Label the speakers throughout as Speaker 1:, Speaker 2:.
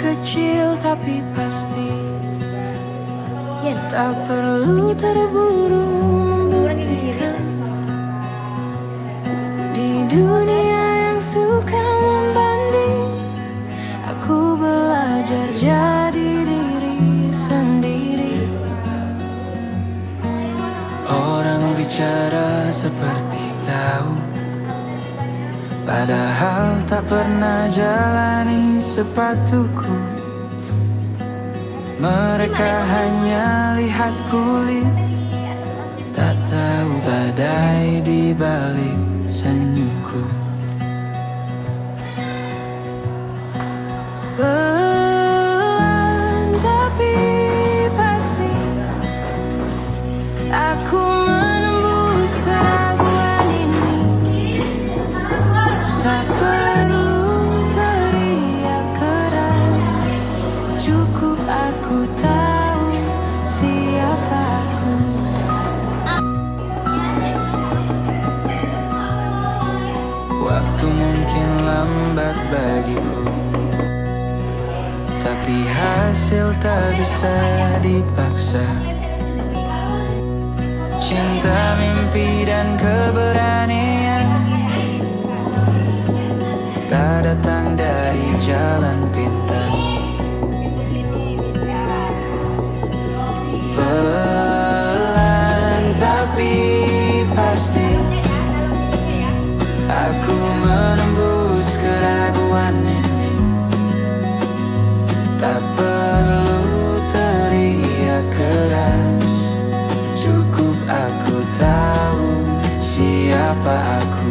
Speaker 1: kecil tapi pasti. Tak perlu terburu membuktikan. Di dunia yang suka membanding, aku belajar jadi diri sendiri. Orang bicara seperti tahu, padahal tak pernah jalani sepatuku. Mereka hanya lihat kulit, tak tahu badai di balik senyumku. Pelan tapi pasti, aku menembus keraguan ini. Tak perlu teriak keras, cukup aku tahu siapa aku. Waktu mungkin lambat bagiku, tapi hasil tak bisa dipaksa. Cinta, mimpi, dan keberanian tak datang dari jalan pintas. Pelan tapi pasti, aku menembus keraguan ini. Tak perlu teriak keras, cukup aku tahu siapa aku.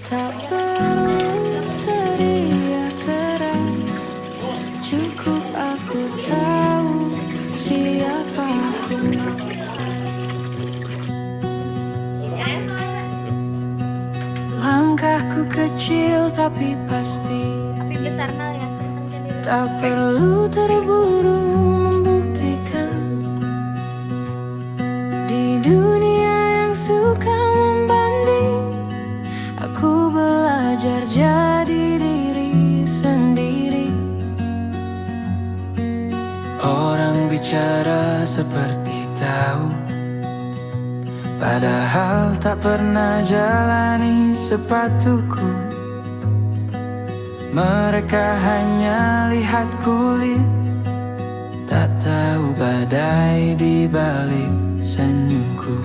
Speaker 1: Tak perlu teriak keras, cukup aku tahu siapa aku. Langkahku kecil tapi pasti, tak perlu terburu membuktikan. Di dunia yang suka membanding, aku belajar jadi diri sendiri. Orang bicara seperti tahu, padahal tak pernah jalani sepatuku. Mereka hanya lihat kulit, tak tahu badai di balik senyumku.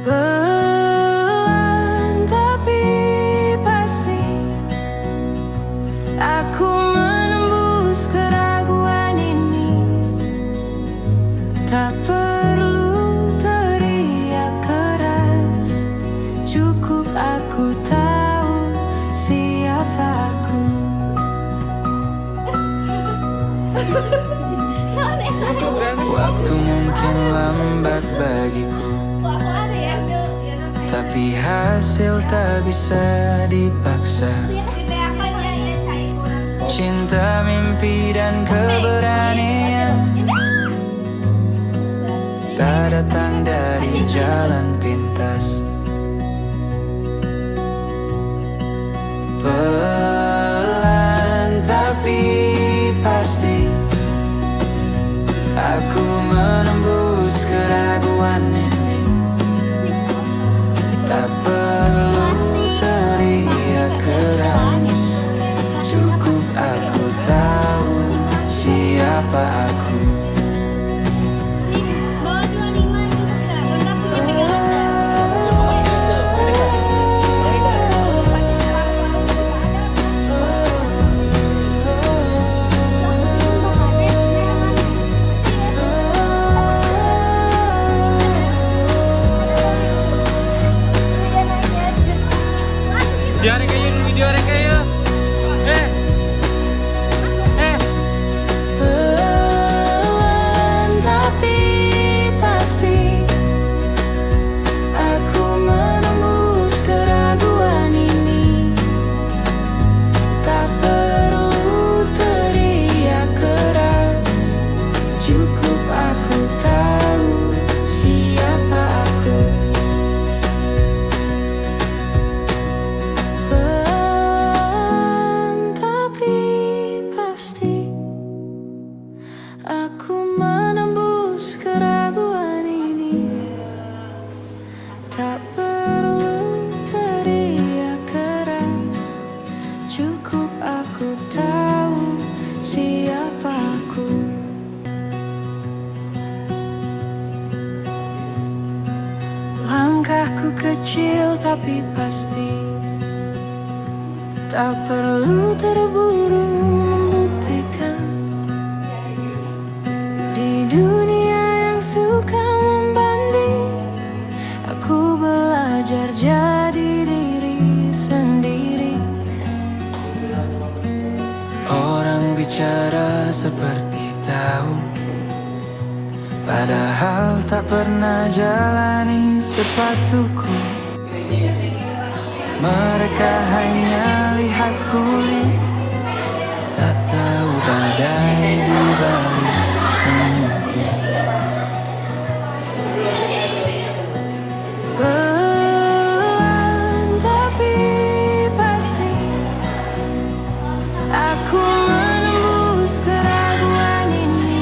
Speaker 1: Pelan tapi pasti, aku menembus keraguan ini. Tak perlu teriak keras, cukup aku tahu siapa aku. Waktu mungkin lambat bagiku, tapi hasil tak bisa dipaksa. Cinta, mimpi, dan keberanian tak datang dari jalan pintas. Pelan tapi pasti, aku menembus keraguan ini. Tak perlu teriak keras, cukup aku tahu siapa aku.
Speaker 2: Video kayo.
Speaker 1: Pelan tapi pasti aku menembus keraguan ini. Tak perlu teriak keras, cukup aku tahu siapa aku. Aku menembus keraguan ini. Tak perlu teriak keras, cukup aku tahu siapa aku. Langkahku kecil tapi pasti, tak perlu terburu membuktikan. Di dunia yang suka membanding, aku belajar jadi diri sendiri. Orang bicara seperti tahu, padahal tak pernah jalani sepatuku. Mereka hanya lihat kulit, tak tahu badai di balik senyumku. Pelan tapi pasti aku menembus keraguan ini.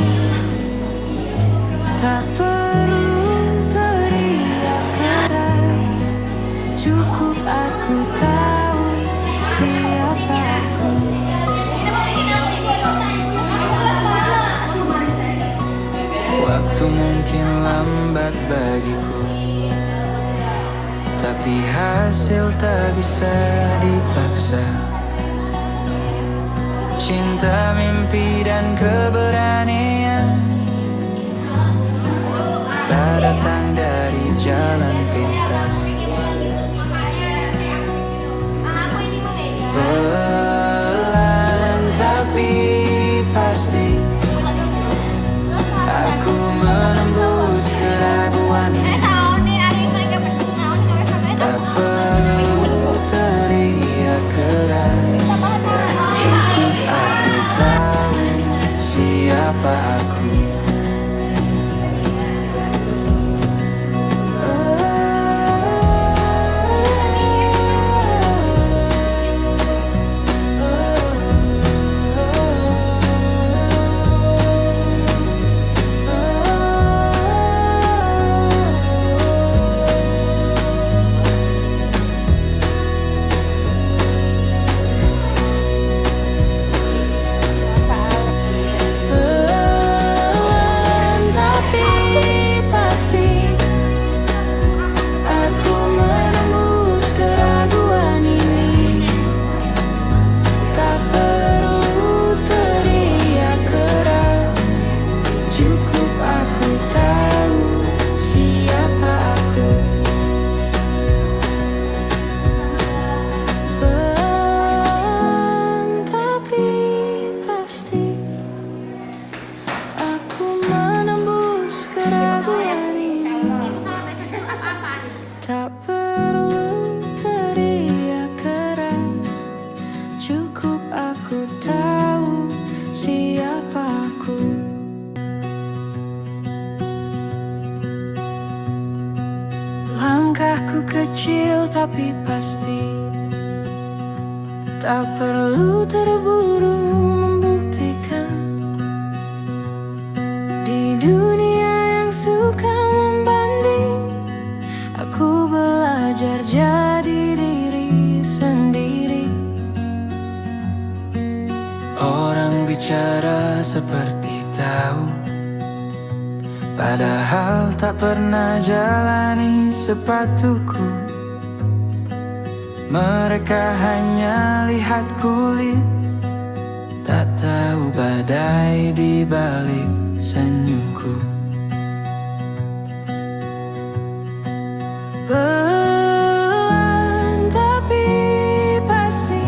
Speaker 1: Tak perlu teriak keras, cukup aku tahu siapa aku. Waktu mungkin lambat bagiku, tapi hasil tak bisa dipaksa. Cinta, mimpi, dan keberanian tak datang dari jalan pintas. Pelan tapi pasti aku menembus keraguan. Tak perlu teriak keras, cukup aku tahu siapa aku. Tak perlu teriak keras, cukup aku tahu siapa aku. Langkahku kecil tapi pasti, tak perlu terburu membuktikan. Di dunia yang suka membanding, aku belajar bicara seperti tahu, padahal tak pernah jalani sepatuku. Mereka hanya lihat kulit, tak tahu badai di balik senyumku.
Speaker 3: Pelan tapi pasti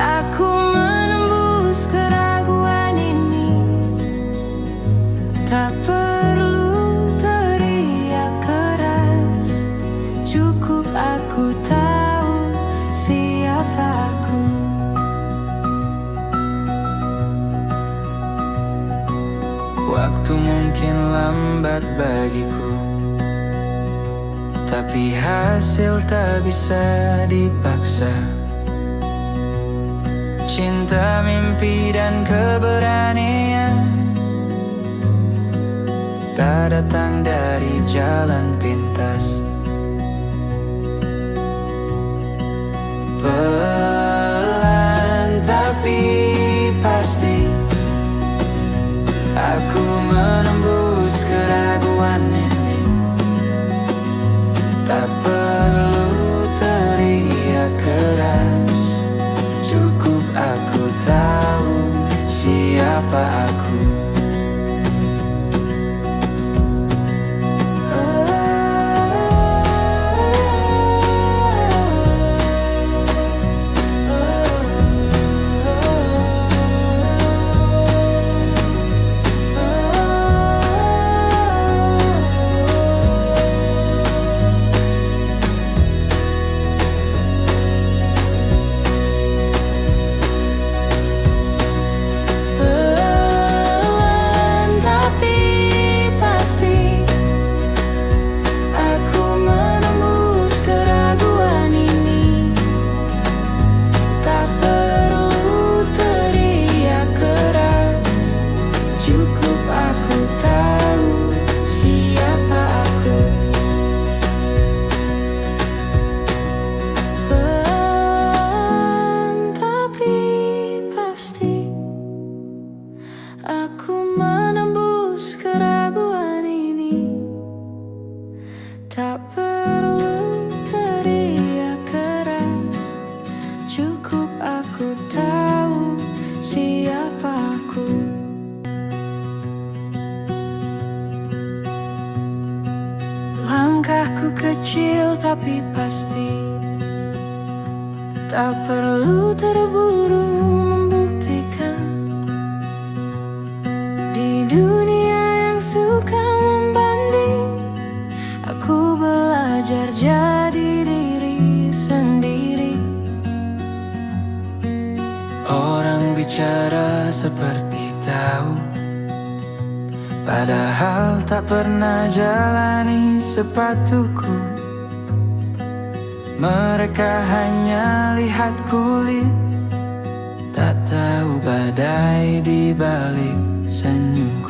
Speaker 3: aku menembus keraguan ini. Tak perlu teriak keras, cukup aku tahu siapa aku.
Speaker 1: Waktu mungkin lambat bagiku, tapi hasil tak bisa dipaksa. Cinta, mimpi, dan keberanian tak datang dari jalan pintas. Pelan tapi pasti aku menembus keraguan ini. Tak perlu teriak keras, cukup aku tahu siapa aku.
Speaker 3: Aku menembus keraguan ini. Tak perlu teriak keras, cukup aku tahu siapa aku. Langkahku kecil tapi pasti, tak perlu terburu membuktikan. Di dunia yang suka membanding, aku belajar jadi diri sendiri.
Speaker 1: Orang bicara seperti tahu, padahal tak pernah jalani sepatuku. Mereka hanya lihat kulit, tak tahu badai di balik senyumku.